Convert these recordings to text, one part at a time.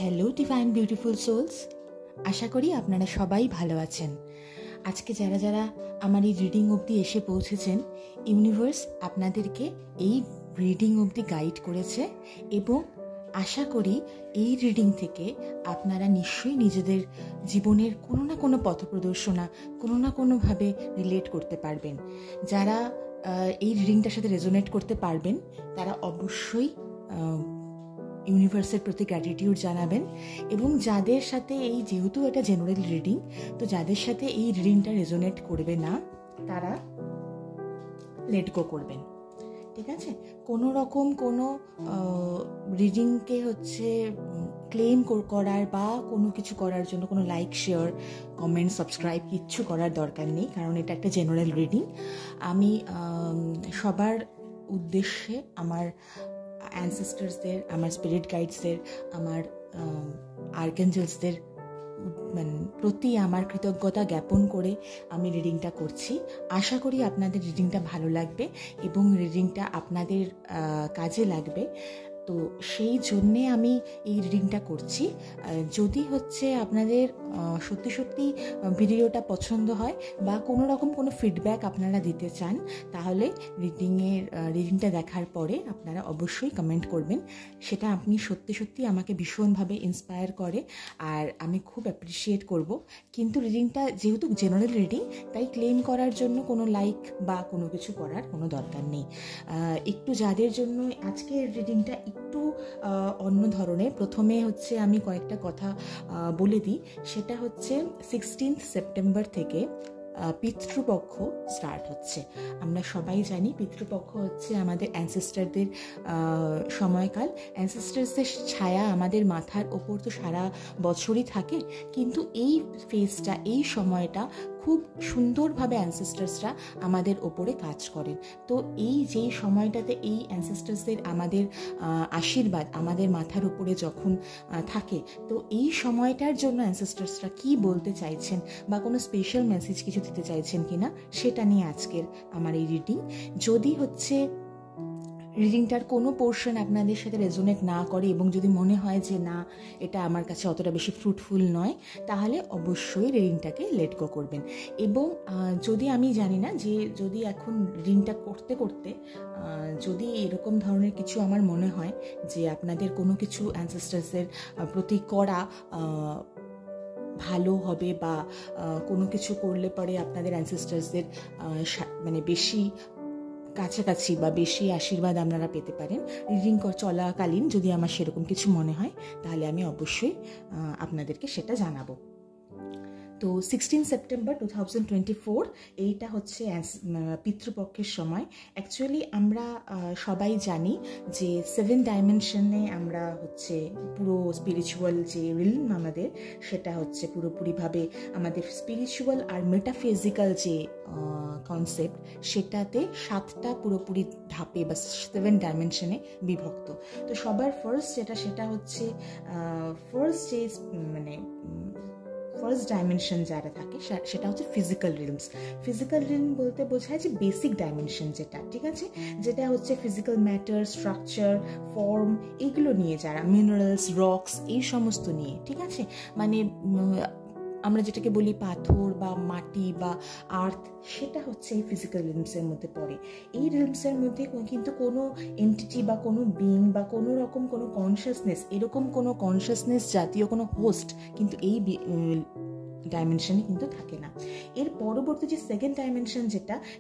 Hello divine beautiful sols, আশা করি আপনারা সবাই ভালো আছেন। আজকে যারা যারা আমার এই রিডিং অবধি এসে পৌঁছেছেন, ইউনিভার্স আপনাদেরকে এই রিডিং অবধি গাইড করেছে এবং আশা করি এই রিডিং থেকে আপনারা নিশ্চয়ই নিজেদের জীবনের কোনো না কোনো পথপ্রদর্শনা কোনো না কোনোভাবে রিলেট করতে পারবেন। যারা এই রিডিংটার সাথে রেজোনেট করতে পারবেন তারা অবশ্যই ইউনিভার্সের প্রতি গ্র্যাটিটিউড জানাবেন, এবং যাদের সাথে এই যেহেতু এটা জেনারেল রিডিং, তো যাদের সাথে এই রিডিংটা রেজোনেট করবে না তারা লেট গো করবেন। ঠিক আছে, কোনো রকম কোনো রিডিংকে ক্লেম করার বা কোনো কিছু করার জন্য কোনো লাইক, শেয়ার, কমেন্ট, সাবস্ক্রাইব কিচ্ছু করার দরকার নেই, কারণ এটা একটা জেনারেল রিডিং। আমি সবার উদ্দেশ্যে আমার অ্যানসেস্টার্সদের, আমার স্পিরিট গাইডসদের, আমার আর্কেঞ্জেলসদের প্রতি আমার কৃতজ্ঞতা জ্ঞাপন করে আমি রিডিংটা করছি। আশা করি আপনাদের রিডিংটা ভালো লাগবে এবং রিডিংটা আপনাদের কাজে লাগবে। তো সেই জন্যে আমি এই রিডিংটা করছি। যদি আপনাদের সত্যি সত্যি ভিডিওটা পছন্দ হয় বা কোনো রকম কোনো ফিডব্যাক আপনারা দিতে চান, তাহলে রিডিংটা দেখার পরে আপনারা অবশ্যই কমেন্ট করবেন। সেটা আপনি সত্যি সত্যি আমাকে ভীষণভাবে ইন্সপায়ার করে আর আমি খুব অ্যাপ্রিসিয়েট করব। কিন্তু রিডিংটা যেহেতু জেনারেল রিডিং, তাই ক্লেম করার জন্য কোনো লাইক বা কোনো কিছু করার কোনো দরকার নেই। একটু যাদের জন্য আজকের রিডিংটা একটু অন্য ধরনের, প্রথমে আমি কয়েকটা কথা বলে দিই। সেটা 16 সেপ্টেম্বর থেকে পিতৃপক্ষ স্টার্ট হচ্ছে। আমরা সবাই জানি পিতৃপক্ষ আমাদের অ্যানসেস্টারদের সময়কাল। অ্যানসেস্টার্সদের ছায়া আমাদের মাথার ওপর তো সারা বছরই থাকে, কিন্তু এই ফেজটা, এই সময়টা খুব সুন্দরভাবে অ্যানসেস্টার্সরা আমাদের ওপরে কাজ করেন। তো এই যেই সময়টাতে এই অ্যানসেস্টার্সদের আমাদের আশীর্বাদ আমাদের মাথার উপরে যখন থাকে, তো এই সময়টার জন্য অ্যানসেস্টার্সরা কি বলতে চাইছেন বা কোনো স্পেশাল মেসেজ কিছু দিতে চাইছেন কিনা, সেটা নিয়ে আজকের আমার এই রিডিং। যদি রিডিংটার কোনো পোর্শন আপনাদের সাথে রেজোনেট না করে এবং যদি মনে হয় যে না, এটা আমার কাছে অতটা বেশি ফ্রুটফুল নয়, তাহলে অবশ্যই রিডিংটাকে লেট গো করবেন। এবং যদি আমি জানি না যে যদি এখন রিডিংটা করতে করতে যদি এরকম ধরনের কিছু আমার মনে হয় যে আপনাদের কোনো কিছু অ্যানসেস্টার্সের প্রতি করা ভালো হবে বা কোনো কিছু করলে পরে আপনাদের অ্যানসেস্টার্সদের বেশি কাছাকাছি বা বেশি আশীর্বাদ আপনারা পেতে পারেন, রিডিং চলাকালীন যদি আমার সেরকম কিছু মনে হয়, তাহলে আমি অবশ্যই আপনাদেরকে সেটা জানাবো। তো 16 সেপ্টেম্বর 2024 এইটা পিতৃপক্ষের সময়। অ্যাকচুয়ালি আমরা সবাই জানি যে 7 ডাইমেনশনে আমরা পুরো স্পিরিচুয়াল যে রিলম আমাদের, সেটা পুরোপুরিভাবে আমাদের স্পিরিচুয়াল আর মেটাফিজিক্যাল যে কনসেপ্ট, সেটাতে 7টা পুরোপুরি ধাপে বা 7 ডাইমেনশনে বিভক্ত। তো সবার সেটা ফার্স্ট ডাইমেনশন যারা থাকে সেটা ফিজিক্যাল রিলমস। ফিজিক্যাল রিলম বলতে বোঝায় যে বেসিক ডাইমেনশন যেটা, ঠিক আছে, যেটা ফিজিক্যাল ম্যাটার, স্ট্রাকচার, ফর্ম, এগুলো নিয়ে, যারা মিনারেলস, রকস, এই সমস্ত নিয়ে, ঠিক আছে। আমরা যেটাকে বলি পাথর বা মাটি বা আর্থ, সেটা এই ফিজিক্যাল রিলমসের মধ্যে পড়ে। এই রিলমসের মধ্যে কিন্তু কোনো এন্টিটি বা কোনো বিং বা কোনো রকম কোনো কনসিয়াসনেস, এরকম কোনো কনসিয়াসনেস জাতীয় কোনো হোস্ট কিন্তু এই ডাইমেনশনে কিন্তু থাকে না। এর পরবর্তী যে 2nd ডাইমেনশন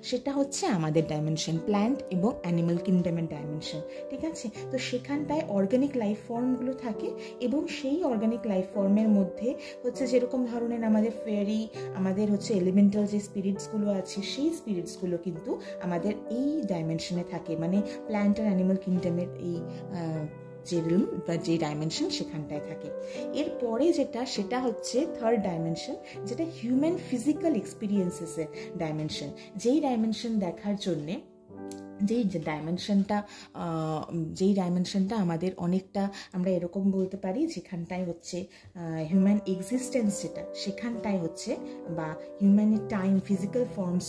সেটা আমাদের ডাইমেনশন, প্ল্যান্ট এবং অ্যানিমাল কিংডমের ডাইমেনশন, ঠিক আছে। তো সেখানটায় অর্গানিক লাইফ ফর্মগুলো থাকে এবং সেই অর্গানিক লাইফ ফর্মের মধ্যে যেরকম ধরনের আমাদের ফেয়ারি, আমাদের এলিমেন্টাল যে স্পিরিটসগুলো আছে, সেই স্পিরিটসগুলো কিন্তু আমাদের এই ডাইমেনশনে থাকে, প্ল্যান্ট আর অ্যানিমাল কিংডমের এই যে রিলম বা যে ডাইমেনশন সেখানটায় থাকে। এরপরে সেটা 3rd ডাইমেনশন, যেটা হিউম্যান ফিজিক্যাল এক্সপিরিয়েন্সেসের ডাইমেনশন। যেই ডাইমেনশন দেখার জন্যে যেই ডাইমেনশনটা আমাদের অনেকটা আমরা এরকম বলতে পারি যেখানটায় হচ্ছে হিউম্যান এক্সিস্টেন্স যেটা সেখানটায় হচ্ছে বা হিউম্যানের টাইম ফিজিক্যাল ফর্মস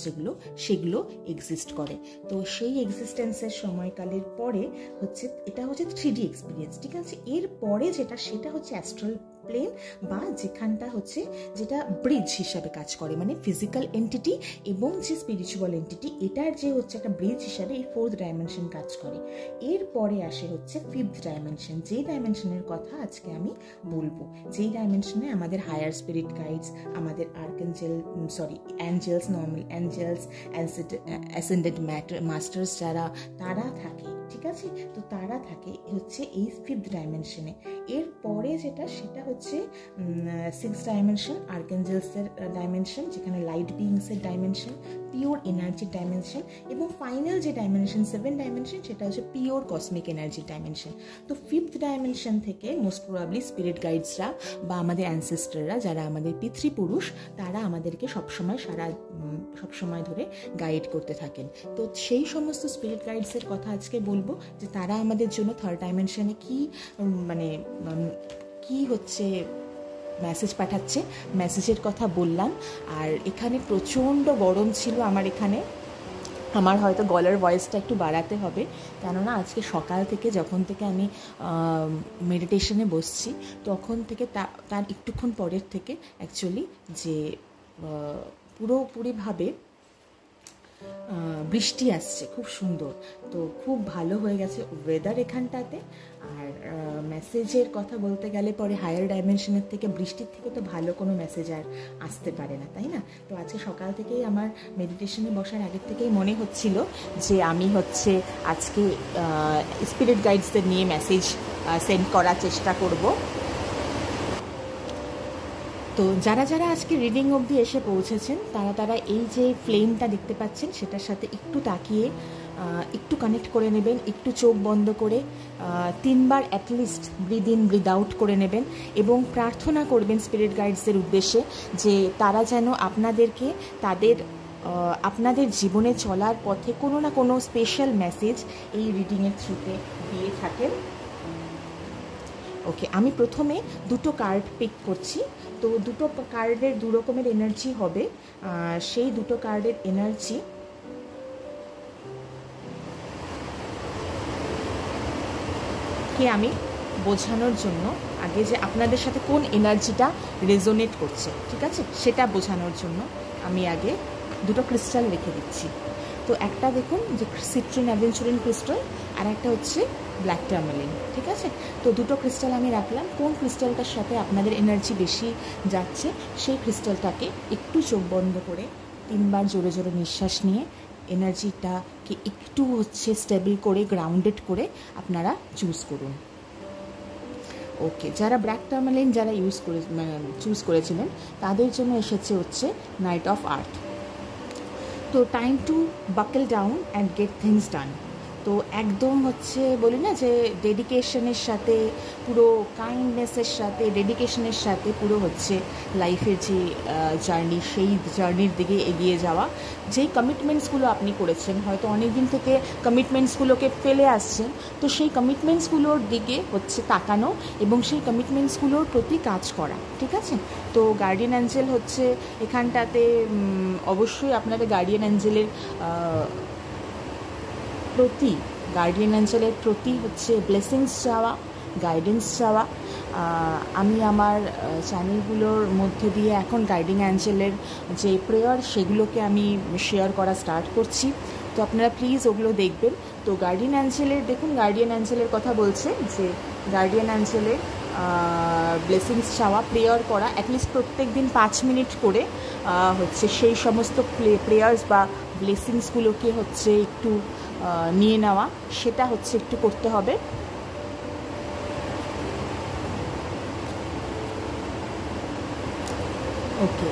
সেগুলো এক্সিস্ট করে। তো সেই এক্সিস্টেন্সের সময়কালের পরে হচ্ছে এটা হচ্ছে 3D এক্সপিরিয়েন্স, ঠিক আছে। এর পরে সেটা হচ্ছে অ্যাস্ট্রাল প্লেন বা যেখানটা হচ্ছে যেটা ব্রিজ হিসাবে কাজ করে, মানে ফিজিক্যাল এন্টিটি এবং যে স্পিরিচুয়াল এন্টিটি এটার যে হচ্ছে একটা ব্রিজ হিসাবে এই 4th ডাইমেনশন কাজ করে। এরপরে আসে হচ্ছে 5th ডাইমেনশন, যেই ডাইমেনশনের কথা আজকে আমি বলবো, যেই ডাইমেনশনে আমাদের হায়ার স্পিরিট গাইডস, আমাদের angels, normal angels, ascended masters তারা থাকে, ঠিক আছে। তো তারা থাকে হচ্ছে এই 5th ডাইমেনশনে। এরপরে সেটা হচ্ছে 6th ডাইমেনশন, আর্কেঞ্জেলসের ডাইমেনশন, যেখানে লাইট বিইংসের ডাইমেনশন, পিওর এনার্জির ডাইমেনশন, এবং ফাইনাল যে ডাইমেনশন 7 ডাইমেনশন সেটা হচ্ছে পিওর কসমিক এনার্জির ডাইমেনশন। তো 5th ডাইমেনশন থেকে মোস্ট প্রবাবলি স্পিরিট গাইডসরা বা আমাদের অ্যানসেস্টররা যারা আমাদের পিতৃপুরুষ তারা আমাদেরকে সবসময় ধরে গাইড করতে থাকেন। তো সেই সমস্ত স্পিরিট গাইডসের কথা আজকে বলবো যে তারা আমাদের জন্য 3rd ডাইমেনশনে কি হচ্ছে মেসেজ পাঠাচ্ছে, মেসেজের কথা বললাম। আর এখানে প্রচণ্ড গরম ছিল আমার হয়তো গলার ভয়েসটা একটু বাড়াতে হবে, কেননা আজকে সকাল থেকে যখন থেকে আমি মেডিটেশনে বসছি তখন থেকে তার একটুক্ষণ পরের থেকে অ্যাকচুয়ালি যে পুরোপুরিভাবে বৃষ্টি আসছে, খুব সুন্দর। তো খুব ভালো হয়ে গেছে ওয়েদার এখানটাতে। আর মেসেজের কথা বলতে গেলে পরে হায়ার ডাইমেনশনের থেকে বৃষ্টির থেকে তো ভালো কোনো মেসেজ আর আসতে পারে না, তাই না? তো আজকে সকাল থেকেই আমার মেডিটেশনে বসার আগের থেকেই মনে হচ্ছিল যে আমি হচ্ছে আজকে স্পিরিট গাইডসদের নিয়ে মেসেজ সেন্ড করার চেষ্টা করব। তো যারা আজকে রিডিং অবধি এসে পৌঁছেছেন তারা এই যে ফ্লেমটা দেখতে পাচ্ছেন সেটার সাথে একটু তাকিয়ে একটু কানেক্ট করে নেবেন, একটু চোখ বন্ধ করে 3 বার at least breathe in breathe out করে নেবেন এবং প্রার্থনা করবেন স্পিরিট গাইডসদের উদ্দেশ্যে যে তারা যেন আপনাদেরকে আপনাদের জীবনে চলার পথে কোনো না কোনো স্পেশাল মেসেজ এই রিডিংয়ের থ্রুতে দিয়ে থাকেন। ওকে, আমি প্রথমে 2টো কার্ড পিক করছি। তো 2টো কার্ডের 2 রকমের এনার্জি হবে। সেই 2টো কার্ডের এনার্জি কে আমি বোঝানোর জন্য আগে যে আপনাদের সাথে কোন এনার্জিটা রেজোনেট করছে, ঠিক আছে, সেটা বোঝানোর জন্য আমি আগে 2টো ক্রিস্টাল রেখে দিচ্ছি। তো একটা দেখুন যে সিট্রিন অ্যাভেঞ্চুরিন ক্রিস্টাল, আর একটা হচ্ছে ব্ল্যাক টার্মালিন, ঠিক আছে। তো 2টো ক্রিস্টাল আমি রাখলাম। কোন ক্রিস্টালটার সাথে আপনাদের এনার্জি বেশি যাচ্ছে সেই ক্রিস্টালটাকে একটু চোখ বন্ধ করে 3 বার জোরে জোরে নিঃশ্বাস নিয়ে এনার্জিটাকে একটু হচ্ছে স্টেবল করে গ্রাউন্ডেড করে আপনারা চুজ করুন। ওকে, যারা ব্ল্যাক টার্মালিন চুজ করেছিলেন তাদের জন্য এসেছে হচ্ছে নাইট অফ আর্থ। তো time to buckle down and get things done. তো একদম হচ্ছে বলি না যে ডেডিকেশনের সাথে, পুরো কাইন্ডনেসের সাথে, ডেডিকেশনের সাথে পুরো হচ্ছে লাইফের যে জার্নি সেই জার্নির দিকে এগিয়ে যাওয়া। যেই কমিটমেন্টসগুলো আপনি করেছেন, হয়তো অনেক দিন থেকে কমিটমেন্টসগুলোকে ফেলে আসছেন, তো সেই কমিটমেন্টসগুলোর দিকে হচ্ছে তাকানো এবং সেই কমিটমেন্টসগুলোর প্রতি কাজ করা, ঠিক আছে। তো গার্ডিয়ান অ্যাঞ্জেল হচ্ছে এখানটাতে অবশ্যই আপনাদের গার্ডিয়ান অ্যাঞ্জেলের প্রতি হচ্ছে ব্লেসিংস চাওয়া, গাইডেন্স চাওয়া। আমি আমার চ্যানেলগুলোর মধ্যে দিয়ে এখন গাইডিং অ্যাঞ্জেলের যে প্রেয়ার সেগুলোকে আমি শেয়ার করা স্টার্ট করছি, তো আপনারা প্লিজ ওগুলো দেখবেন। তো গার্ডিয়ান অ্যাঞ্জেলের কথা বলছে যে গার্ডিয়ান অ্যাঞ্জেলের ব্লেসিংস চাওয়া, প্রেয়ার করা, অ্যাটলিস্ট প্রত্যেক দিন 5 মিনিট করে হচ্ছে সেই সমস্ত প্রেয়ার্স বা ব্লেসিংসগুলোকে হচ্ছে একটু নিয়ে নেওয়া, সেটা হচ্ছে একটু করতে হবে। ওকে,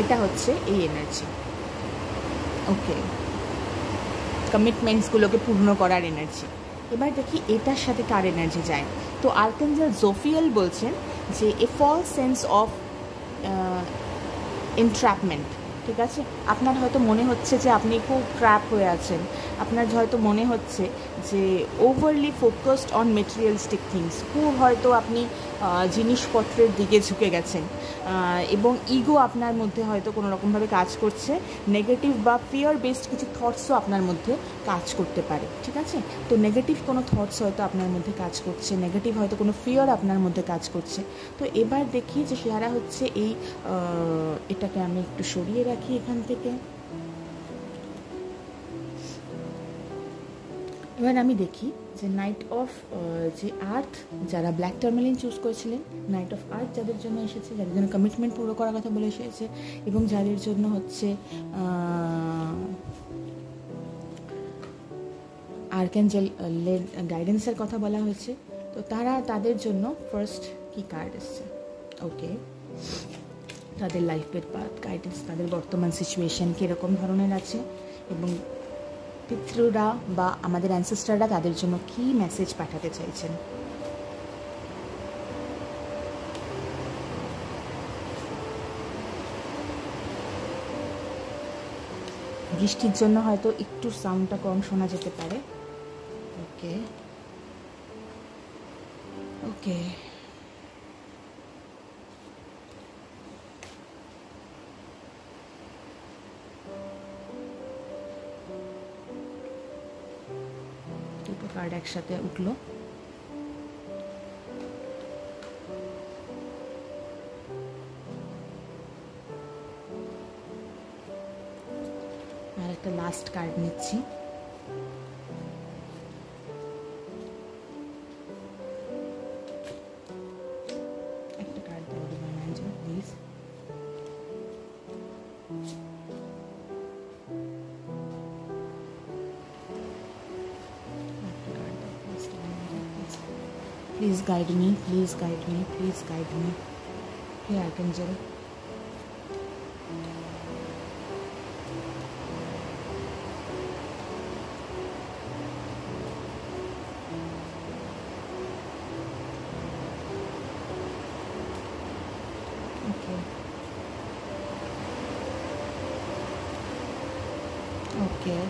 এটা হচ্ছে এই এনার্জি। ওকে, কমিটমেন্টসগুলোকে পূর্ণ করার এনার্জি। এবার দেখি এটার সাথে কার এনার্জি যায়। তো আর্কানজেল জোফিয়েল বলছেন যে এ ফলস সেন্স অফ এন্ট্র্যাপমেন্ট ঠিক আছে? আপনার হয়তো মনে হচ্ছে যে আপনি খুব ট্র্যাপ হয়ে আছেন, আপনার হয়তো মনে হচ্ছে যে overlay focused on materialistic things, খুব হয়তো আপনি জিনিসপত্রের দিকে ঝুঁকে গেছেন, এবং ইগো আপনার মধ্যে হয়তো কোনো রকমভাবে কাজ করছে, নেগেটিভ বা ফিয়ার বেসড কিছু থটসও আপনার মধ্যে কাজ করতে পারে। ঠিক আছে? তো নেগেটিভ কোনো থটস হয়তো আপনার মধ্যে কাজ করছে, নেগেটিভ হয়তো কোনো ফিয়ার আপনার মধ্যে কাজ করছে। তো এবার দেখি যে সেরা হচ্ছে এই এটাকে আমি একটু সরিয়ে রাখি এখান থেকে। এবার আমি দেখি যে নাইট অফ যে আর্থ, যারা ব্ল্যাক টার্মালিন চুজ করেছিলেন, নাইট অফ আর্থ যাদের জন্য এসেছে, যাদের জন্য কমিটমেন্ট পুরো করার কথা বলে এসেছে, এবং যাদের জন্য হচ্ছে আর্কেঞ্জেল গাইডেন্সের কথা বলা হয়েছে, তো তাদের জন্য ফার্স্ট কি কার্ড এসছে? ওকে, তাদের লাইফের পাথ গাইডেন্স, তাদের বর্তমান সিচুয়েশন কীরকম ধরনের আছে, এবং পিতৃরা বা আমাদের অ্যানসেস্টাররা তাদের জন্য কী মেসেজ পাঠাতে চাইছেন। বৃষ্টির জন্য হয়তো একটু সাউন্ডটা কম শোনা যেতে পারে। ওকে ওকে, দুটো কার্ড একসাথে উঠলো। আর একটা লাস্ট কার্ড নিচ্ছি। একটা কার্ড দাও divine Angel please. Please guide me, please guide me, please guide me. Hey Archangel. Okay. Okay.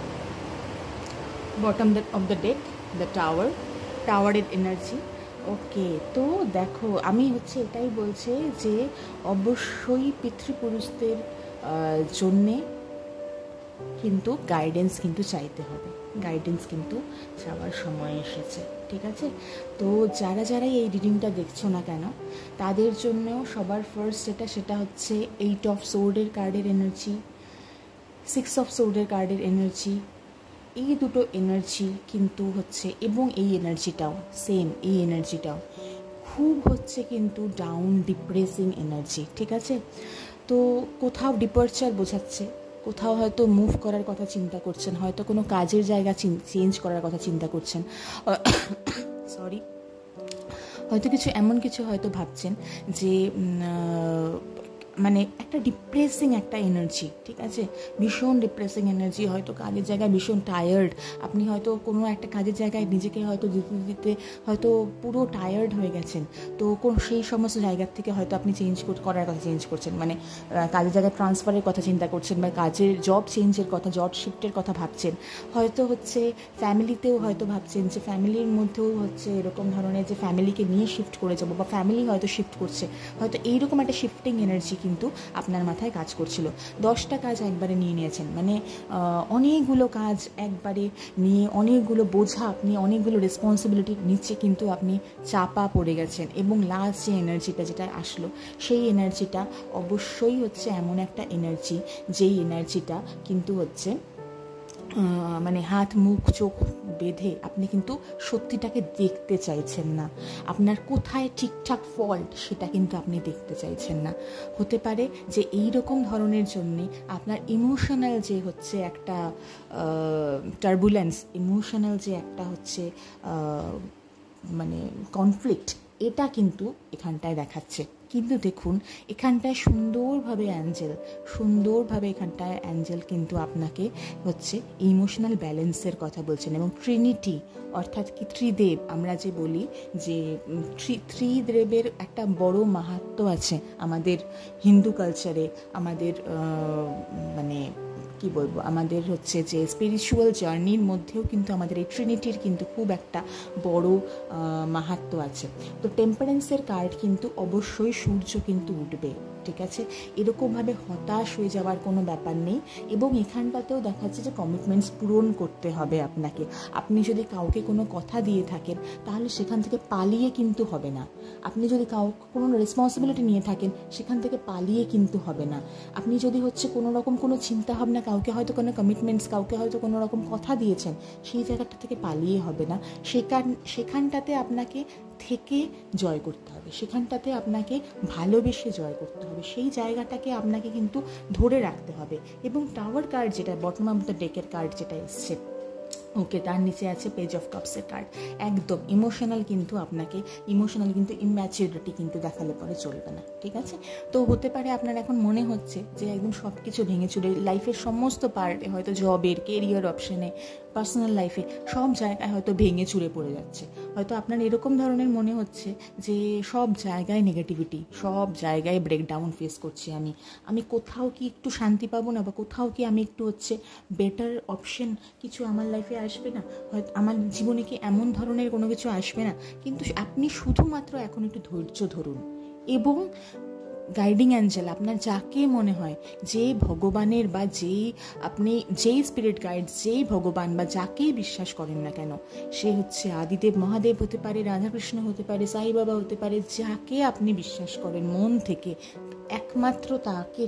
Bottom of the deck, the tower, টাওয়ারের এনার্জি। ওকে, তো দেখো আমি হচ্ছে এটাই বলছে যে অবশ্যই পিতৃপুরুষদের জন্যে কিন্তু গাইডেন্স কিন্তু চাইতে হবে, গাইডেন্স কিন্তু চাওয়ার সময় এসেছে। ঠিক আছে? তো যারাই এই রিডিংটা দেখছো না কেন, তাদের জন্যও সবার ফার্স্ট সেটা হচ্ছে 8 অফ সোর্ডের কার্ডের এনার্জি, 6 অফ সোর্ডের কার্ডের এনার্জি। এই দুটো এনার্জি কিন্তু হচ্ছে, এবং এই এনার্জিটাও সেম, এই এনার্জিটাও খুব হচ্ছে কিন্তু ডাউন ডিপ্রেসিং এনার্জি। ঠিক আছে? তো কোথাও ডিপার্চার বোঝাচ্ছে, কোথাও হয়তো মুভ করার কথা চিন্তা করছেন, হয়তো কোনো কাজের জায়গা চেঞ্জ করার কথা চিন্তা করছেন, সরি, হয়তো কিছু এমন কিছু হয়তো ভাবছেন যে মানে একটা ডিপ্রেসিং একটা এনার্জি। ঠিক আছে? ভীষণ ডিপ্রেসিং এনার্জি, হয়তো কাজের জায়গায় ভীষণ টায়ার্ড, আপনি হয়তো কোনো একটা কাজের জায়গায় নিজেকে হয়তো দিতে হয়তো পুরো টায়ার্ড হয়ে গেছেন, তো সেই সমস্ত জায়গার থেকে হয়তো আপনি করার কথা চেঞ্জ করছেন, মানে কাজের জায়গায় ট্রান্সফারের কথা চিন্তা করছেন, বা কাজের জব চেঞ্জের কথা, জব শিফটের কথা ভাবছেন, হয়তো হচ্ছে ফ্যামিলিতেও হয়তো ভাবছেন যে ফ্যামিলির মধ্যেও হচ্ছে এরকম ধরনের যে ফ্যামিলিকে নিয়ে শিফট করে যাবো, বা ফ্যামিলি হয়তো শিফট করছে, হয়তো এইরকম একটা শিফটিং এনার্জি কিন্তু আপনার মাথায় কাজ করছিল। 10টা কাজ একবারে নিয়ে নিয়েছেন, মানে অনেকগুলো কাজ একবারে নিয়ে, অনেকগুলো বোঝা আপনি, অনেকগুলো রেসপন্সিবিলিটির নিচে কিন্তু আপনি চাপা পড়ে গেছেন, এবং লাস্ট যে এনার্জিটা যেটা আসলো, সেই এনার্জিটা অবশ্যই হচ্ছে এমন একটা এনার্জি, যেই এনার্জিটা কিন্তু হচ্ছে মানে হাত মুখ চোখ বেঁধে আপনি কিন্তু সত্যিটাকে দেখতে চাইছেন না, আপনার কোথায় ঠিকঠাক ফল্ট সেটা কিন্তু আপনি দেখতে চাইছেন না। হতে পারে যে এই রকম ধরনের জন্যে আপনার ইমোশনাল যে হচ্ছে একটা টার্বুলেন্স, ইমোশনাল যে একটা হচ্ছে মানে কনফ্লিক্ট, এটা কিন্তু এখানটায় দেখাচ্ছে। কিন্তু দেখুন এখানটায় সুন্দরভাবে এখানটায় অ্যাঞ্জেল কিন্তু আপনাকে হচ্ছে ইমোশনাল ব্যালেন্সের কথা বলছেন। এবং ট্রিনিটি অর্থাৎ কি ত্রিদেব, আমরা যে বলি যে ত্রিদেবের একটা বড় মাহাত্ম্য আছে আমাদের হিন্দু কালচারে, আমাদের মানে কি বলবো, আমাদের হচ্ছে যে স্পিরিচুয়াল জার্নির মধ্যেও কিন্তু আমাদের এই ট্রিনিটির কিন্তু খুব একটা বড় মাহাত্ম্য আছে। তো টেম্পারেন্সের কার্ড কিন্তু অবশ্যই সূর্য কিন্তু উঠবে, ঠিক আছে, এরকমভাবে হতাশ হয়ে যাওয়ার কোনো ব্যাপার নেই। এবং এখানটাতেও দেখাচ্ছে যে কমিটমেন্টস পূরণ করতে হবে আপনাকে। আপনি যদি কাউকে কোনো কথা দিয়ে থাকেন তাহলে সেখান থেকে পালিয়ে কিন্তু হবে না। আপনি যদি কোনো রেসপন্সিবিলিটি নিয়ে থাকেন সেখান থেকে পালিয়ে কিন্তু হবে না। আপনি যদি হচ্ছে কোনো রকম কোনো চিন্তাভাবনা, কাউকে হয়তো কোনো কমিটমেন্টস, কাউকে হয়তো কোনো রকম কথা দিয়েছেন, সেই জায়গাটা থেকে পালিয়ে হবে না। সেখানটাতে আপনাকে থেকে জয় করতে হবে, সেখানটাতে আপনাকে ভালোবেসে জয় করতে হবে, সেই জায়গাটাকে আপনাকে কিন্তু ধরে রাখতে হবে। এবং টাওয়ার কার্ড যেটা বটম অফ দ্য ডেকের কার্ড যেটা এসছে, ওকে, তার নিচে আছে পেজ অফ কাপসের কার্ড। একদম ইমোশনাল কিন্তু ইম্যাচিউরিটি কিন্তু দেখালে পরে চলবে না, ঠিক আছে। তো হতে পারে আপনার এখন মনে হচ্ছে যে একদম সব কিছু ভেঙে চুরে লাইফের সমস্ত পার্টে, হয়তো জবের, কেরিয়ার অপশনে, পার্সোনাল লাইফে সব জায়গায় হয়তো ভেঙে চুরে পড়ে যাচ্ছে। হয়তো আপনার এরকম ধরনের মনে হচ্ছে যে সব জায়গায় নেগেটিভিটি, সব জায়গায় ব্রেকডাউন ফেস করছি আমি কোথাও কি একটু শান্তি পাবো না, বা কোথাও কি আমি একটু হচ্ছে বেটার অপশন কিছু আমার লাইফে আসবে না, হয়তো আমার জীবনে কি এমন ধরনের কোনো কিছু আসবে না। কিন্তু আপনি শুধুমাত্র এখন একটু ধৈর্য ধরুন। এবং গাইডিং অ্যাঞ্জেল আপনার যাকে মনে হয়, যে ভগবানের বা যেই স্পিরিট গাইড, যেই ভগবান বা যাকেই বিশ্বাস করেন না কেন, সে হচ্ছে আদিদেব মহাদেব হতে পারে, রাধাকৃষ্ণ হতে পারে, সাই বাবা হতে পারে, যাকে আপনি বিশ্বাস করেন মন থেকে, একমাত্র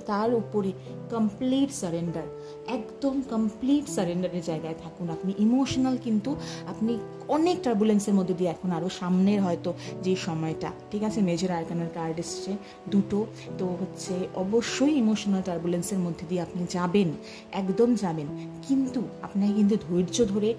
তার উপরে কমপ্লিট সারেন্ডার, একদম কমপ্লিট সারেন্ডারের জায়গায় থাকুন। আপনি ইমোশনাল কিন্তু আপনি অনেক টার্বুলেন্সের মধ্যে দিয়ে এখন আরও সামনের হয়তো যে সময়টা, ঠিক আছে, মেজর আরকানার কার্ড এসছে দুটো, তো হচ্ছে অবশ্যই ইমোশনাল টার্বুলেন্সের মধ্যে দিয়ে আপনি যাবেন, একদম যাবেন। কিন্তু আপনাকে কিন্তু ধৈর্য ধরে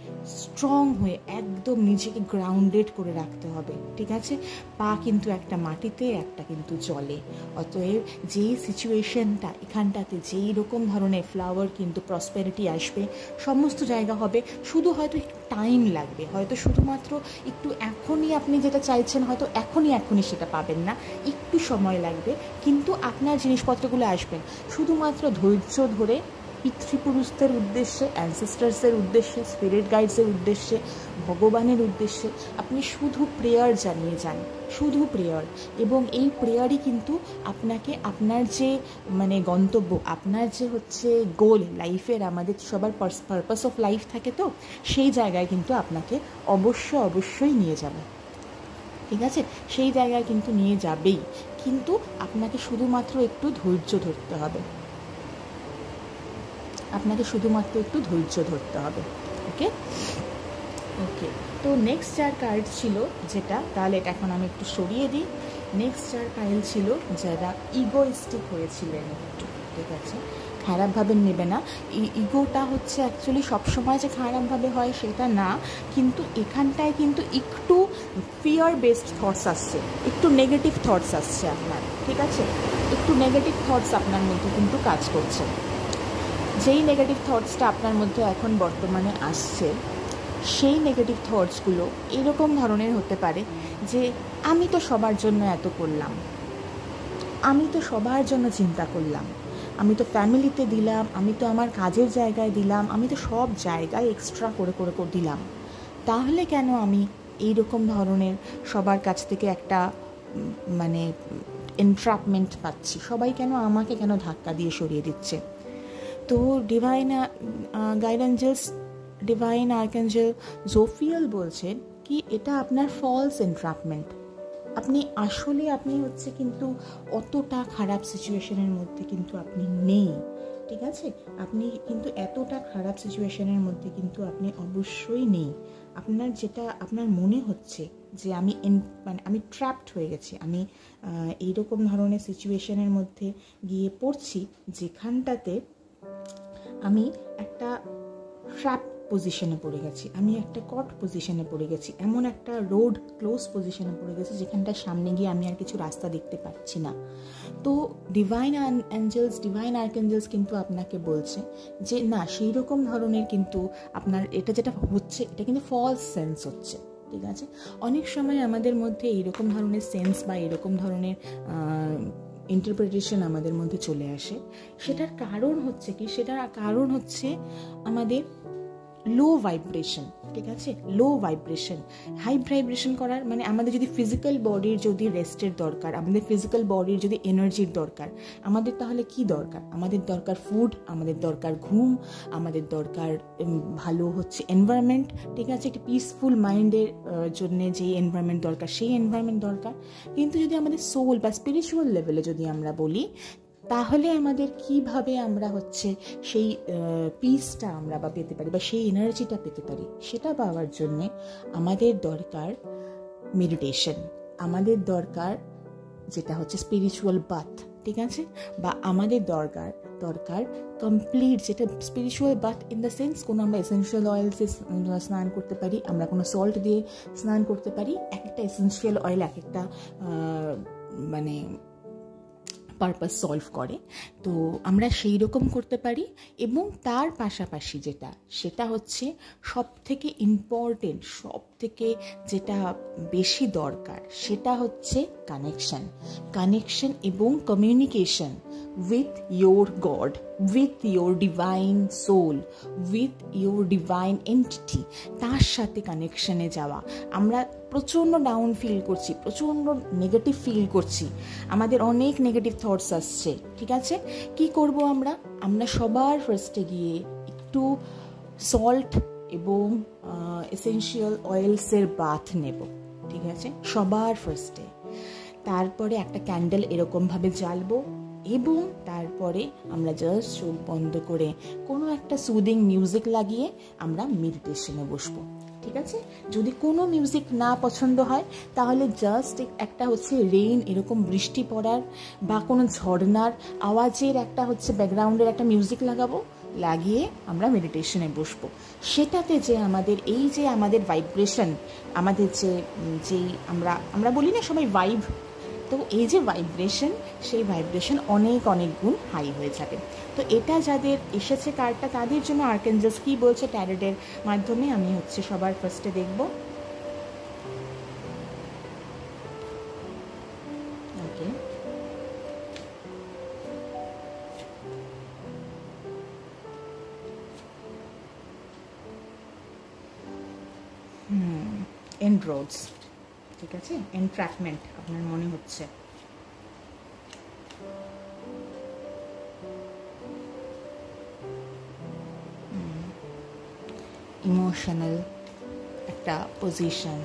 স্ট্রং হয়ে একদম নিজেকে গ্রাউন্ডেড করে রাখতে হবে, ঠিক আছে। পা কিন্তু একটা মাটিতে, একটা কিন্তু জলে। অতএব যেই সিচুয়েশনটা এখানটাতে যেই রকম ধরনের ফ্লাওয়ার কিন্তু প্রসপেরিটি আসবে, সমস্ত জায়গা হবে, শুধু হয়তো একটু টাইম লাগবে, হয়তো শুধুমাত্র একটু এখনই আপনি যেটা চাইছেন হয়তো এখনই সেটা পাবেন না, একটু সময় লাগবে, কিন্তু আপনার জিনিসপত্রগুলো আসবেন। শুধুমাত্র ধৈর্য ধরে পিতৃপুরুষদের উদ্দেশ্যে, অ্যানসেস্টার্সের উদ্দেশ্যে, স্পিরিট গাইডসের উদ্দেশ্যে, ভগবানের উদ্দেশ্যে আপনি শুধু প্রেয়ার জানিয়ে যান, শুধু প্রেয়ার। এবং এই প্রেয়ারই কিন্তু আপনাকে আপনার যে গন্তব্য, আপনার যে হচ্ছে গোল লাইফের, আমাদের সবার পারপাস অফ লাইফ থাকে, তো সেই জায়গায় কিন্তু আপনাকে অবশ্যই নিয়ে যাবে, ঠিক আছে, সেই জায়গায় কিন্তু নিয়ে যাবেই। কিন্তু আপনাকে শুধুমাত্র একটু ধৈর্য ধরতে হবে, ওকে। তো নেক্সট যার কার্ড ছিল যেটা, তাহলে এটা এখন আমি একটু সরিয়ে দিই। নেক্সট যার কার্ড ছিল যারা ইগোইস্টিক হয়েছিলেন একটু, ঠিক আছে, খারাপভাবে নেবে না। ইগোটা হচ্ছে অ্যাকচুয়ালি সবসময় যে খারাপভাবে হয় সেটা না, কিন্তু এখানটায় কিন্তু একটু ফিয়ার বেসড থটস আসছে, একটু নেগেটিভ থটস আসছে আপনার, ঠিক আছে, একটু নেগেটিভ থটস আপনার মধ্যে কিন্তু কাজ করছে। যেই নেগেটিভ থটসটা আপনার মধ্যে এখন বর্তমানে আসছে, সেই নেগেটিভ থটসগুলো এরকম ধরনের হতে পারে যে আমি তো সবার জন্য এত করলাম, আমি তো সবার জন্য চিন্তা করলাম, আমি তো ফ্যামিলিতে দিলাম, আমি তো আমার কাজের জায়গায় দিলাম, আমি তো সব জায়গায় এক্সট্রা করে দিলাম, তাহলে কেন আমি এইরকম ধরনের সবার কাছ থেকে একটা এন্ট্রাপমেন্ট পাচ্ছি, সবাই কেন আমাকে ধাক্কা দিয়ে সরিয়ে দিচ্ছে। তো ডিভাইন আর্কএঞ্জেল জোফিয়াল বলছেন কি এটা আপনার ফলস এন্ট্রাপমেন্ট। আপনি হচ্ছে কিন্তু অতটা খারাপ সিচুয়েশনের মধ্যে কিন্তু আপনি নেই, ঠিক আছে, আপনি কিন্তু এতটা খারাপ সিচুয়েশনের মধ্যে কিন্তু আপনি অবশ্যই নেই। আপনার মনে হচ্ছে যে আমি ট্র্যাপড হয়ে গেছি, আমি এইরকম ধরনের সিচুয়েশনের মধ্যে গিয়ে পড়ছি যেখানটাতে আমি একটা পজিশনে পড়ে গেছি, আমি একটা কট পজিশনে পড়ে গেছি, এমন একটা রোড ক্লোজ পজিশনে পড়ে গেছি যেখানটার সামনে গিয়ে আমি আর কিছু রাস্তা দেখতে পাচ্ছি না। তো ডিভাইন অ্যাঞ্জেলস, ডিভাইন আর্কএঞ্জেলস কিন্তু আপনাকে বলছে যে না, সেই রকম ধরনের কিন্তু আপনার এটা যেটা হচ্ছে এটা কিন্তু ফলস সেন্স হচ্ছে, ঠিক আছে? অনেক সময় আমাদের মধ্যে এইরকম ধরনের সেন্স বা এরকম ধরনের ইন্টারপ্রিটেশন আমাদের মধ্যে চলে আসে। সেটার কারণ হচ্ছে কি, সেটার কারণ হচ্ছে আমাদের লো ভাইব্রেশন, ঠিক আছে? লো ভাইব্রেশন। হাই ভাইব্রেশন করার মানে আমাদের যদি ফিজিক্যাল বডির যদি রেস্টের দরকার, আমাদের ফিজিক্যাল বডির যদি এনার্জির দরকার, আমাদের তাহলে কি দরকার? আমাদের দরকার ফুড, আমাদের দরকার ঘুম, আমাদের দরকার ভালো হচ্ছে এনভায়রনমেন্ট, ঠিক আছে? একটি পিসফুল মাইন্ডের জন্য যেই এনভায়রনমেন্ট দরকার সেই এনভায়রনমেন্ট দরকার। কিন্তু যদি আমাদের সোল বা স্পিরিচুয়াল লেভেলে যদি আমরা বলি, তাহলে আমাদের কিভাবে আমরা হচ্ছে সেই পিসটা আমরা বা পেতে পারি বা সেই এনার্জিটা পেতে পারি, সেটা পাওয়ার জন্যে আমাদের দরকার মেডিটেশন, আমাদের দরকার যেটা হচ্ছে স্পিরিচুয়াল বাথ, ঠিক আছে? বা আমাদের দরকার কমপ্লিট যেটা spiritual bath in the sense, কোনো আমরা এসেন্সিয়াল অয়েলসে স্নান করতে পারি, আমরা কোনো সল্ট দিয়ে স্নান করতে পারি। এক একটা এসেন্সিয়াল অয়েল এক একটা মানে পারপাস সলভ করে, তো আমরা সেই রকম করতে পারি। এবং তার পাশাপাশি সেটা হচ্ছে সব থেকে ইম্পর্টেন্ট, সব থেকে যেটা বেশি দরকার, সেটা হচ্ছে কানেকশন এবং communication with your God, with your divine soul, with your divine entity. তার সাথে কানেকশনে যাওয়া। আমরা প্রচণ্ড ডাউন ফিল করছি, প্রচণ্ড নেগেটিভ ফিল করছি, আমাদের অনেক নেগেটিভ থটস আসছে, ঠিক আছে? কি করব আমরা সবার ফার্স্টে গিয়ে একটু সল্ট এবং এসেনশিয়াল অয়েলসের বাথ নেব, ঠিক আছে? সবার ফার্স্টে। তারপরে একটা ক্যান্ডেল এরকমভাবে জ্বালবো এবং তারপরে আমরা জাস্ট চোখ বন্ধ করে কোনো একটা সুদিং মিউজিক লাগিয়ে আমরা মেডিটেশনে বসবো, ঠিক আছে? যদি কোনো মিউজিক না পছন্দ হয় তাহলে জাস্ট একটা হচ্ছে রেইন, এরকম বৃষ্টি পড়ার বা কোনো ঝর্নার আওয়াজের একটা হচ্ছে ব্যাকগ্রাউন্ডের একটা মিউজিক লাগিয়ে আমরা মেডিটেশনে বসবো। সেটাতে যে আমাদের ভাইব্রেশন, আমাদের যেই আমরা বলি না সবাই ভাইব, তো এই যে ভাইব্রেশন, সেই ভাইব্রেশন অনেক গুণ হাই হয়ে যাবে। তো এটা যাদের এসেছে কার্ডটা, তাদের জন্য আর্কএঞ্জেলস কি বলছে ট্যারোটের মাধ্যমে আমি হচ্ছে সবার ফার্স্টে দেখব। ওকে, এন্ড্রোডস, ঠিক আছে? এনট্র্যাপমেন্ট আপনার মনে হচ্ছে। ইমোশনাল একটা পজিশন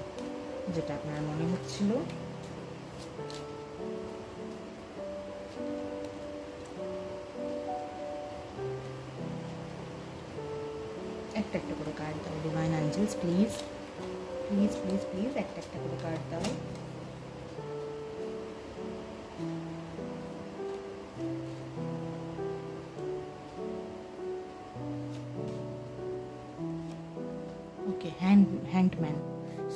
যেটা আপনার মনে হচ্ছিল। একটা করে কার্ড দাও divine angels, please please please please একটা করে কার্ড দাও। ওকে, hanged man,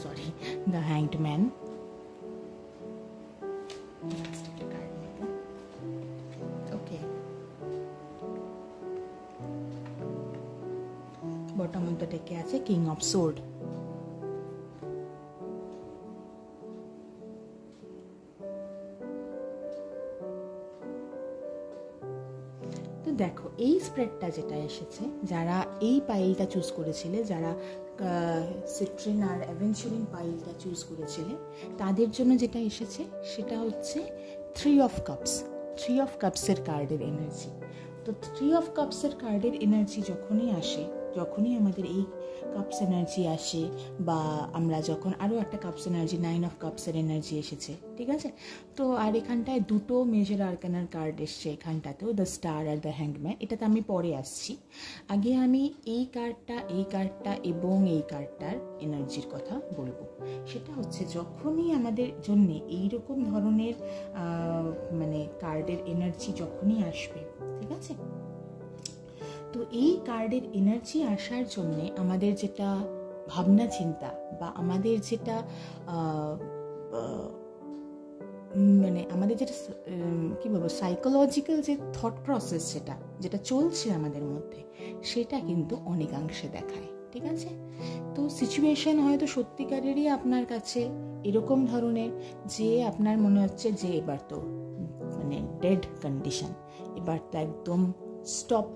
sorry, the hanged man. Okay, bottom of the deck আছে King of Sword. তো দেখো এই স্প্রেডটা যেটা এসেছে, যারা এই পাইলটা চুজ করেছিলে, যারা সিট্রিন আর অ্যাভেঞ্চুরিন পাইলটা চুজ করেছিলে, তাদের জন্য যেটা এসেছে সেটা হচ্ছে 3 of Cups, 3 of Cups-এর কার্ডের এনার্জি। তো 3 of Cups-এর কার্ডের এনার্জি যখনই আসে, যখনই আমাদের এই কাপস এনার্জি আসে, বা আমরা যখন আরও একটা কাপস এনার্জি 9 of Cups-এর এনার্জি এসেছে, ঠিক আছে? তো আর এখানটায় দুটো মেজর আর্কানার কার্ড এসছে, এখানটাতেও দ্য স্টার আর দ্য হ্যাংডম্যান। এটাতে আমি পরে আসছি। আগে আমি এই কার্ডটা এবং এই কার্ডটার এনার্জির কথা বলবো। সেটা হচ্ছে যখনই আমাদের জন্যে এইরকম ধরনের মানে কার্ডের এনার্জি যখনই আসবে, ঠিক আছে? তো তো এই কার্ডের এনার্জি আসার জন্যে আমাদের যেটা ভাবনা চিন্তা বা আমাদের যেটা মানে আমাদের যেটা কী বলবো সাইকোলজিক্যাল যে থট প্রসেস যেটা চলছে আমাদের মধ্যে, সেটা কিন্তু অনেকাংশে দেখায়। ঠিক আছে, তো সিচুয়েশন হয়তো সত্যিকারেরই আপনার কাছে এরকম ধরনের যে আপনার মনে হচ্ছে যে এবার তো মানে ডেড কন্ডিশন, এবার তো একদম স্টপ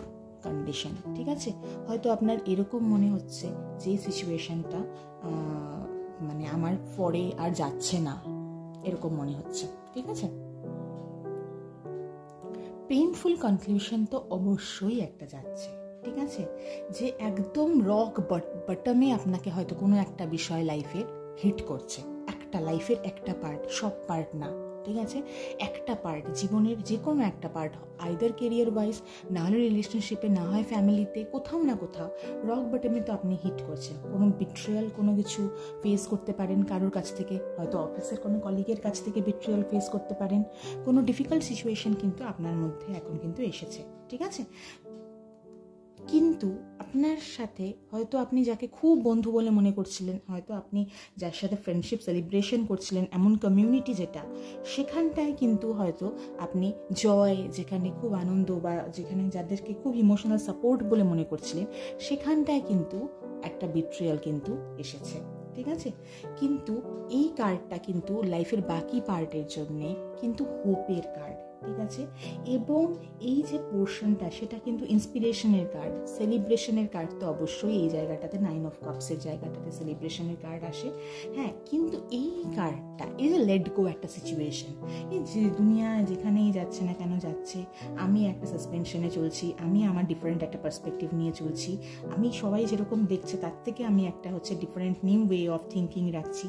কন্ডিশন। ঠিক আছে, হয়তো আপনার এরকম মনে হচ্ছে যে সিচুয়েশনটা মানে আমার পরে আর যাচ্ছে না, এরকম মনে হচ্ছে। ঠিক আছে, পেইনফুল কনক্লুশন তো অবশ্যই একটা যাচ্ছে। ঠিক আছে, যে একদম রক বটমে আপনাকে হয়তো কোনো একটা বিষয় লাইফের হিট করছে, একটা লাইফের একটা পার্ট, সব পার্ট না। ঠিক আছে, একটা পার্ট, জীবনের যে কোনো একটা পার্ট, আইদার কেরিয়ার ওয়াইজ, না হলে রিলেশনশিপে, না হয় ফ্যামিলিতে, কোথাও না কোথাও রক বটমে তো আপনি হিট করছেন। কোনো বিট্রিয়াল কোনো কিছু ফেস করতে পারেন কারোর কাছ থেকে, হয়তো অফিসের কোনো কলিগের কাছ থেকে বিট্রিয়াল ফেস করতে পারেন। কোনো ডিফিকাল্ট সিচুয়েশন কিন্তু আপনার মধ্যে এখন কিন্তু এসেছে। ঠিক আছে, কিন্তু আপনার সাথে হয়তো আপনি যাকে খুব বন্ধু বলে মনে করছিলেন, হয়তো আপনি যার সাথে ফ্রেন্ডশিপ সেলিব্রেশন করছিলেন, এমন কমিউনিটি যেটা, সেখানটায় কিন্তু হয়তো আপনি জয়, যেখানে খুব আনন্দ বা যেখানে যাদেরকে খুব ইমোশনাল সাপোর্ট বলে মনে করছিলেন, সেখানটায় কিন্তু একটা বিট্রিয়াল কিন্তু এসেছে। ঠিক আছে, কিন্তু এই কার্ডটা কিন্তু লাইফের বাকি পার্টের জন্যে কিন্তু হোপের কার্ড। ঠিক আছে, এবং এই যে পোর্শনটা সেটা কিন্তু ইন্সপিরেশনের কার্ড, সেলিব্রেশনের কার্ড তো অবশ্যই এই জায়গাটাতে, 9 অফ কাপসের জায়গাটাতে সেলিব্রেশনের কার্ড আসে। হ্যাঁ, কিন্তু এই কার্ডটা এই যে লেট গো একটা সিচুয়েশন, এই যে দুনিয়া যেখানেই যাচ্ছে না কেন যাচ্ছে, আমি একটা সাসপেনশনে চলছি, আমি আমার ডিফারেন্ট একটা পার্সপেক্টিভ নিয়ে চলছি, আমি সবাই যেরকম দেখছে তার থেকে আমি একটা হচ্ছে different new way of thinking রাখছি,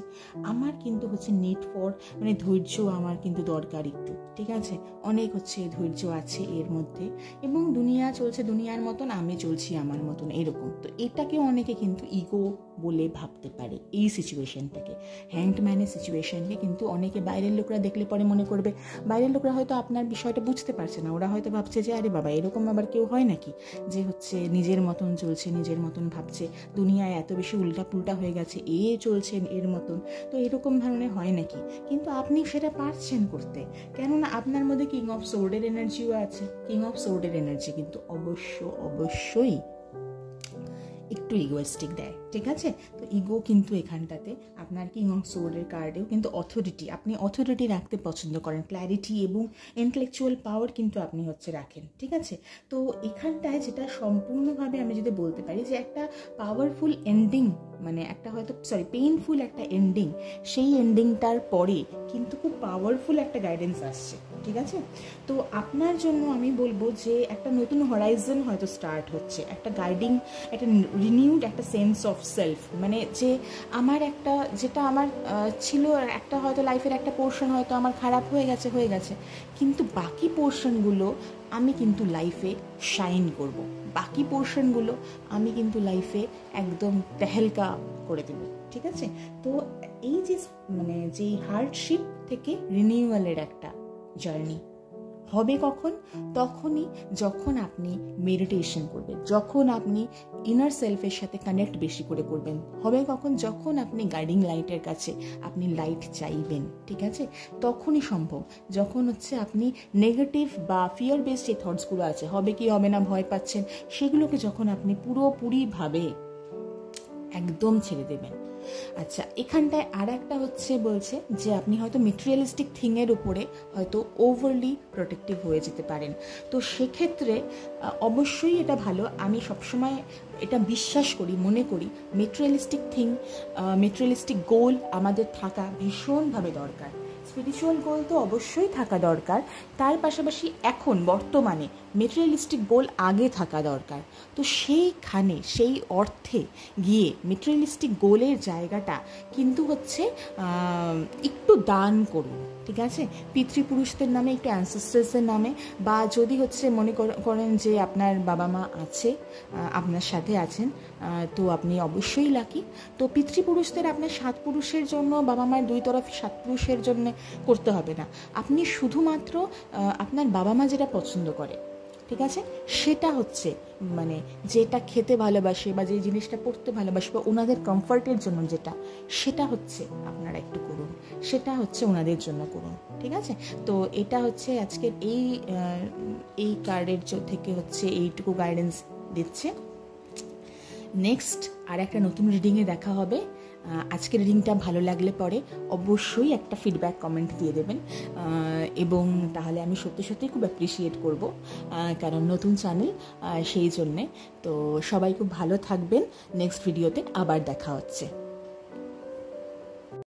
আমার কিন্তু হচ্ছে নিড ফর মানে ধৈর্য আমার কিন্তু দরকার একটু। ঠিক আছে, অনেক হচ্ছে ধৈর্য আছে এর মধ্যে, এবং দুনিয়া চলছে দুনিয়ার মতন, আমি চলছি আমার মতন, এরকম। তো এটাকে অনেকে কিন্তু ইগো বলে ভাবতে পারে এই সিচুয়েশনটাকে, হ্যাংডম্যানের সিচুয়েশনকে কিন্তু অনেকে বাইরের লোকরা দেখলে পরে মনে করবে, বাইরের লোকরা হয়তো আপনার বিষয়টা বুঝতে পারছে না, ওরা হয়তো ভাবছে যে আরে বাবা এরকম আবার কেউ হয় নাকি, যে হচ্ছে নিজের মতন চলছে, নিজের মতন ভাবছে, দুনিয়ায় এত বেশি উল্টা পুল্টা হয়ে গেছে, চলছেন এর মতন, তো এরকম ধরনের হয় নাকি। কিন্তু আপনি সেটা পারছেন করতে, কেননা আপনার মধ্যে কিং অফ সোর্ডের এনার্জিও আছে। কিং অফ সোর্ডের এনার্জি কিন্তু অবশ্যই একটু ইগোয়েস্টিক দেয়। ঠিক আছে, তো ইগো কিন্তু এখানটাতে আপনার কিং অফ সোর্ডের কার্ডেও কিন্তু অথরিটি, আপনি অথরিটি রাখতে পছন্দ করেন, ক্ল্যারিটি এবং ইন্টেলেকচুয়াল পাওয়ার কিন্তু আপনি হচ্ছে রাখেন। ঠিক আছে, তো এখানটায় যেটা সম্পূর্ণভাবে আমি যদি বলতে পারি যে একটা পাওয়ারফুল এন্ডিং, মানে একটা হয়তো পেইনফুল একটা এন্ডিং, সেই এন্ডিংটার পরে কিন্তু খুব পাওয়ারফুল একটা গাইডেন্স আসছে। ঠিক আছে, তো আপনার জন্য আমি বলবো যে একটা নতুন হরাইজন হয়তো স্টার্ট হচ্ছে, একটা গাইডিং, একটা রিনিউড একটা সেন্স অফ সেলফ, মানে যে আমার একটা যেটা আমার ছিল একটা হয়তো লাইফের একটা পোর্শন হয়তো আমার খারাপ হয়ে গেছে, কিন্তু বাকি পোর্শনগুলো আমি কিন্তু লাইফে শাইন করব, বাকি পোর্শনগুলো আমি কিন্তু লাইফে একদম তেহেলকা করে দেব। ঠিক আছে, তো এই যে মানে যেই হার্ডশিপ থেকে রিনিউয়ালের একটা জার্নি হবে কখন, তখনই যখন আপনি মেডিটেশন করবেন, যখন আপনি ইনার সেলফের সাথে কানেক্ট বেশি করে করবেন। হবে কখন, যখন আপনি গাইডিং লাইটের কাছে আপনি লাইট চাইবেন। ঠিক আছে, তখনই সম্ভব, যখন হচ্ছে আপনি নেগেটিভ বা ফিয়ার বেসড যে থটসগুলো আছে, হবে কি হবে না ভয় পাচ্ছেন, সেগুলোকে যখন আপনি পুরোপুরিভাবে একদম ছেড়ে দেবেন। আচ্ছা, এখানটায় আর একটা হচ্ছে বলছে যে আপনি হয়তো মেটেরিয়ালিস্টিক থিংয়ের উপরে হয়তো ওভারলি প্রোটেক্টিভ হয়ে যেতে পারেন। তো সেক্ষেত্রে অবশ্যই এটা ভালো, আমি সবসময় এটা বিশ্বাস করি, মনে করি মেটেরিয়ালিস্টিক থিং, মেটেরিয়ালিস্টিক গোল আমাদের থাকা ভীষণভাবে দরকার। স্পিরিচুয়াল গোল তো অবশ্যই থাকা দরকার, তার পাশাপাশি এখন বর্তমানে মেটেরিয়ালিস্টিক গোল আগে থাকা দরকার। তো সেইখানে সেই অর্থে গিয়ে মেটেরিয়ালিস্টিক গোলের জায়গাটা কিন্তু হচ্ছে একটু দান করুন। ঠিক আছে, পিতৃপুরুষদের নামে, একটু অ্যানসেস্টার্সের নামে, বা যদি হচ্ছে মনে করেন যে আপনার বাবা মা আছে, আপনার সাথে আছেন, তো আপনি অবশ্যই লাকি। তো পিতৃপুরুষদের আপনার 7 পুরুষের জন্য, বাবা মায়ের 2 তরফ 7 পুরুষের জন্য করতে হবে না, আপনি শুধুমাত্র আপনার বাবা মা যেটা পছন্দ করে, ঠিক আছে? সেটা হচ্ছে মানে যেটা খেতে ভালোবাসে বা যে জিনিসটা পড়তে ভালোবাসে বা ওনাদের কমফর্টের জন্য যেটা, সেটা হচ্ছে আপনারা একটু করুন, সেটা হচ্ছে ওনাদের জন্য করুন, ঠিক আছে? তো এটা হচ্ছে আজকের এই কার্ডের থেকে হচ্ছে এইটুকু গাইডেন্স দিচ্ছে। নেক্সট আর একটা নতুন রিডিংয়ে দেখা হবে। আজকের রিডিংটা ভালো লাগলে পরে অবশ্যই একটা ফিডব্যাক কমেন্ট দিয়ে দেবেন, এবং তাহলে আমি সত্যি সত্যি খুব অ্যাপ্রিসিয়েট করব, কারণ নতুন চ্যানেল সেই জন্যে। তো সবাই খুব ভালো থাকবেন, নেক্সট ভিডিওতে আবার দেখা হচ্ছে।